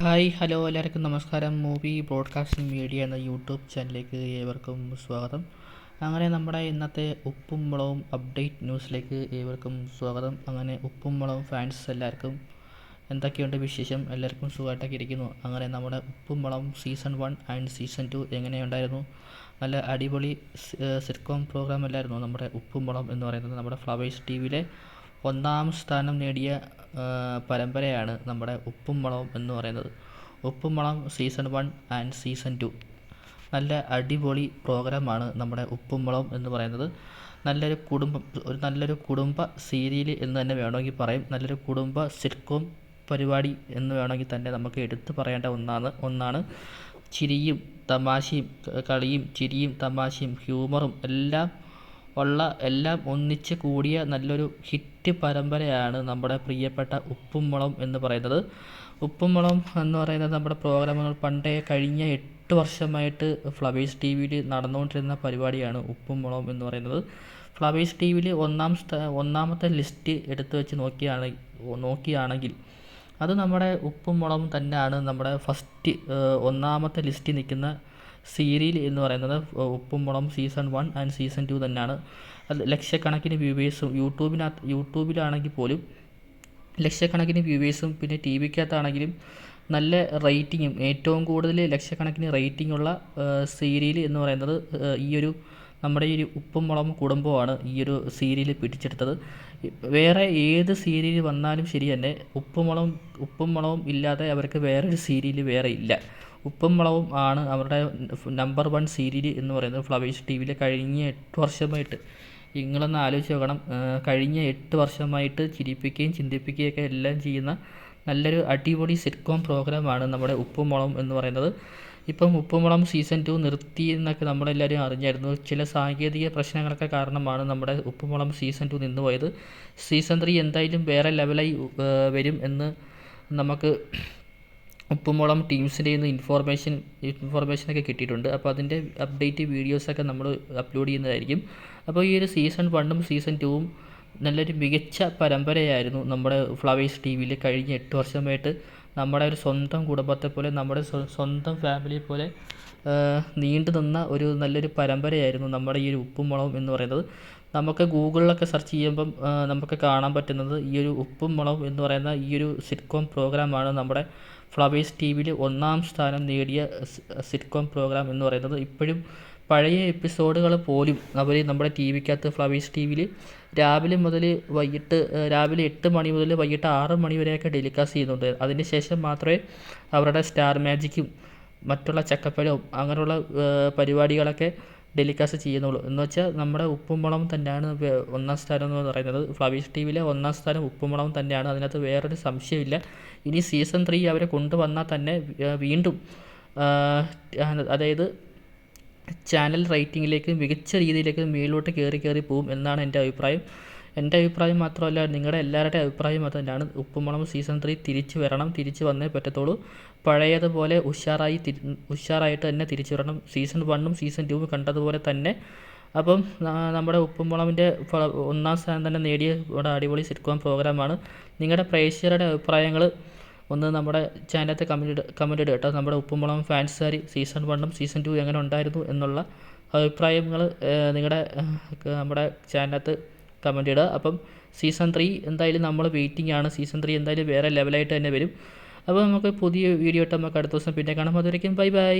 Hi hello എല്ലാവർക്കും നമസ്കാരം. Movie broadcasting media എന്ന യൂട്യൂബ് ചാനലിലേക്ക് ഏവർക്കും സ്വാഗതം. അങ്ങനെ നമ്മുടെ ഇന്നത്തെ ഉപ്പും മുളകും അപ്ഡേറ്റ് ന്യൂസിലേക്ക് ഏവർക്കും സ്വാഗതം. അങ്ങനെ ഉപ്പും മുളകും ഫാൻസ് എല്ലാവർക്കും എന്തൊക്കെയുണ്ട് വിശേഷം? എല്ലാവർക്കും സുഖമായിട്ടൊക്കെ ഇരിക്കുന്നു. അങ്ങനെ നമ്മുടെ ഉപ്പും മുളകും സീസൺ 1 ആൻഡ് സീസൺ 2 എങ്ങനെയുണ്ടായിരുന്നു? നല്ല അടിപൊളി സിറ്റ്കോം പ്രോഗ്രാം അല്ലായിരുന്നു നമ്മുടെ ഉപ്പും മുളകും എന്ന് പറയുന്നത്. നമ്മുടെ ഫ്ലവേഴ്സ് ടിവിയിലെ ഒന്നാം സ്ഥാനം നേടിയ പരമ്പരയാണ് നമ്മുടെ ഉപ്പും മുളകും എന്ന് പറയുന്നത്. ഉപ്പും മുളകും സീസൺ 1 ആൻഡ് സീസൺ 2 നല്ല അടിപൊളി പ്രോഗ്രാമാണ് നമ്മുടെ ഉപ്പും മുളകും എന്ന് പറയുന്നത്. നല്ലൊരു കുടുംബ സീരിയൽ എന്ന് തന്നെ വേണമെങ്കിൽ പറയും. നല്ലൊരു കുടുംബ സിറ്റ്കോം പരിപാടി എന്ന് വേണമെങ്കിൽ തന്നെ നമുക്ക് എടുത്തു പറയേണ്ട ഒന്നാണ്. ചിരിയും തമാശയും കളിയും ചിരിയും തമാശയും ഹ്യൂമറും എല്ലാം ഒന്നിച്ച് കൂടിയ നല്ലൊരു ഹിറ്റ് പരമ്പരയാണ് നമ്മുടെ പ്രിയപ്പെട്ട ഉപ്പും മുളകും എന്ന് പറയുന്നത്. ഉപ്പും മുളകും എന്ന് പറയുന്നത് നമ്മുടെ പ്രോഗ്രാമുകൾ കഴിഞ്ഞ 8 വർഷമായിട്ട് ഫ്ലവേഴ്സ് ടി വിയിൽ നടന്നുകൊണ്ടിരുന്ന പരിപാടിയാണ് ഉപ്പും മുളകും എന്ന് പറയുന്നത്. ഫ്ലവേഴ്സ് ടി വിയിൽ ഒന്നാമത്തെ ലിസ്റ്റ് എടുത്തു വെച്ച് നോക്കുകയാണെങ്കിൽ അത് നമ്മുടെ ഉപ്പും മുളകും തന്നെയാണ്. നമ്മുടെ ഫസ്റ്റ് ഒന്നാമത്തെ ലിസ്റ്റിൽ നിൽക്കുന്ന സീരിയൽ എന്ന് പറയുന്നത് ഉപ്പും മുളകും സീസൺ 1 ആൻഡ് സീസൺ 2 തന്നെയാണ്. അത് ലക്ഷക്കണക്കിന് വ്യൂവേഴ്സും യൂട്യൂബിലാണെങ്കിൽ പോലും ലക്ഷക്കണക്കിന് വ്യൂവേഴ്സും പിന്നെ ടി വിക്കകത്താണെങ്കിലും നല്ല റേറ്റിങ്ങും ഏറ്റവും കൂടുതൽ ലക്ഷക്കണക്കിന് റേറ്റിംഗ് ഉള്ള സീരിയൽ എന്ന് പറയുന്നത് നമ്മുടെ ഈ ഒരു ഉപ്പും മുളകും കുടുംബമാണ് ഈ ഒരു സീരിയൽ പിടിച്ചെടുത്തത്. വേറെ ഏത് സീരിയൽ വന്നാലും ശരി തന്നെ ഉപ്പും മുളകും ഇല്ലാതെ അവർക്ക് വേറൊരു സീരിയൽ വേറെ ഇല്ല. ഉപ്പും മുളകും ആണ് അവരുടെ നമ്പർ 1 സീരിയൽ എന്ന് പറയുന്നത് ഫ്ലവേഴ്സ് ടി വിയിൽ കഴിഞ്ഞ 8 വർഷമായിട്ട്. നിങ്ങളൊന്ന് ആലോചിച്ച് നോക്കണം. കഴിഞ്ഞ 8 വർഷമായിട്ട് ചിരിപ്പിക്കുകയും ചിന്തിപ്പിക്കുകയൊക്കെ എല്ലാം ചെയ്യുന്ന നല്ലൊരു അടിപൊളി സിറ്റ്കോം പ്രോഗ്രാമാണ് നമ്മുടെ ഉപ്പും മുളകും എന്ന് പറയുന്നത്. ഇപ്പം ഉപ്പും മുളകും സീസൺ 2 നിർത്തി എന്നൊക്കെ നമ്മളെല്ലാവരും അറിഞ്ഞായിരുന്നു. ചില സാങ്കേതിക പ്രശ്നങ്ങളൊക്കെ കാരണമാണ് നമ്മുടെ ഉപ്പും മുളകും സീസൺ 2 നിന്നുപോയത്. സീസൺ 3 എന്തായാലും വേറെ ലെവലായി വരും എന്ന് നമുക്ക് ഉപ്പും മുളകും ടീംസിൻ്റെ നിന്ന് ഇൻഫോർമേഷനൊക്കെ കിട്ടിയിട്ടുണ്ട്. അപ്പോൾ അതിൻ്റെ അപ്ഡേറ്റ് വീഡിയോസൊക്കെ നമ്മൾ അപ്ലോഡ് ചെയ്യുന്നതായിരിക്കും. അപ്പോൾ ഈ ഒരു സീസൺ 1ഉം സീസൺ 2ഉം നല്ലൊരു മികച്ച പരമ്പരയായിരുന്നു നമ്മുടെ ഫ്ലവേഴ്സ് ടി വിയിൽ. കഴിഞ്ഞ 8 വർഷമായിട്ട് നമ്മുടെ ഒരു സ്വന്തം കുടുംബത്തെ പോലെ നമ്മുടെ സ്വന്തം ഫാമിലിയെ പോലെ നീണ്ടു നിന്ന ഒരു നല്ലൊരു പരമ്പരയായിരുന്നു നമ്മുടെ ഈ ഒരു ഉപ്പും മുളകും എന്ന് പറയുന്നത്. നമുക്ക് ഗൂഗിളിലൊക്കെ സെർച്ച് ചെയ്യുമ്പം നമുക്ക് കാണാൻ പറ്റുന്നത് ഈ ഒരു ഉപ്പും മുളകും എന്ന് പറയുന്ന ഈ ഒരു സിറ്റ്കോം പ്രോഗ്രാമാണ് നമ്മുടെ ഫ്ലവേഴ്സ് ടി വിയിൽ ഒന്നാം സ്ഥാനം നേടിയ സിറ്റ്കോം പ്രോഗ്രാം എന്ന് പറയുന്നത്. ഇപ്പോഴും പഴയ എപ്പിസോഡുകൾ പോലും അവർ നമ്മുടെ ടി വിക്കകത്ത് ഫ്ലവേഴ്സ് ടി വിയിൽ രാവിലെ 8 മണി മുതൽ വൈകിട്ട് 6 മണി വരെയൊക്കെ ടെലികാസ്റ്റ് ചെയ്യുന്നുണ്ട്. അതിന് ശേഷം മാത്രമേ അവരുടെ സ്റ്റാർ മാജിക്കും മറ്റുള്ള ചക്കപ്പഴവും അങ്ങനെയുള്ള പരിപാടികളൊക്കെ ടെലികാസ്റ്റ് ചെയ്യുന്നുള്ളൂ. എന്ന് വെച്ചാൽ നമ്മുടെ ഉപ്പും മുളകും തന്നെയാണ് ഒന്നാം സ്ഥാനം എന്ന് പറയുന്നത്. ഫ്ലവേഴ്സ് ടി വിയിലെ ഒന്നാം സ്ഥാനം ഉപ്പും മുളകും തന്നെയാണ്. അതിനകത്ത് വേറൊരു സംശയമില്ല. ഇനി സീസൺ 3 അവരെ കൊണ്ടുവന്നാൽ തന്നെ വീണ്ടും അതായത് ചാനൽ റേറ്റിങ്ങിലേക്ക് മികച്ച രീതിയിലേക്ക് മേലോട്ട് കയറി പോകും എന്നാണ് എൻ്റെ അഭിപ്രായം. എൻ്റെ അഭിപ്രായം മാത്രമല്ല, നിങ്ങളുടെ എല്ലാവരുടെയും അഭിപ്രായം അത് തന്നെയാണ്. ഉപ്പും മുളകും സീസൺ 3 തിരിച്ച് വന്നേ പറ്റത്തുള്ളൂ. പഴയതുപോലെ ഉഷാറായിട്ട് തന്നെ തിരിച്ചു വരണം. സീസൺ 1ഉം സീസൺ 2ഉം കണ്ടതുപോലെ തന്നെ. അപ്പം നമ്മുടെ ഉപ്പും മുളകിൻ്റെ ഒന്നാം സ്ഥാനം തന്നെ നേടിയ ഇവിടെ അടിപൊളി സിറ്റ്കോം പ്രോഗ്രാമാണ്. നിങ്ങളുടെ പ്രേക്ഷകരുടെ അഭിപ്രായങ്ങൾ ഒന്ന് നമ്മുടെ ചാനലത്തെ കമൻറ്റ് ഇടുക കേട്ടോ. നമ്മുടെ ഉപ്പും മുളകും ഫാൻസുകാർ സീസൺ 1ഉം സീസൺ 2 എങ്ങനെ ഉണ്ടായിരുന്നു എന്നുള്ള അഭിപ്രായങ്ങൾ നമ്മുടെ ചാനലത്ത് കമൻറ്റ് ഇടുക. അപ്പം സീസൺ 3 എന്തായാലും നമ്മൾ വെയിറ്റിംഗ് ആണ്. സീസൺ 3 എന്തായാലും വേറെ ലെവലായിട്ട് തന്നെ വരും. അപ്പോൾ നമുക്ക് പുതിയ വീഡിയോ ഇട്ട് നമുക്ക് അടുത്ത ദിവസം പിന്നെ കാണാം. അതുവരേക്കും ബൈ.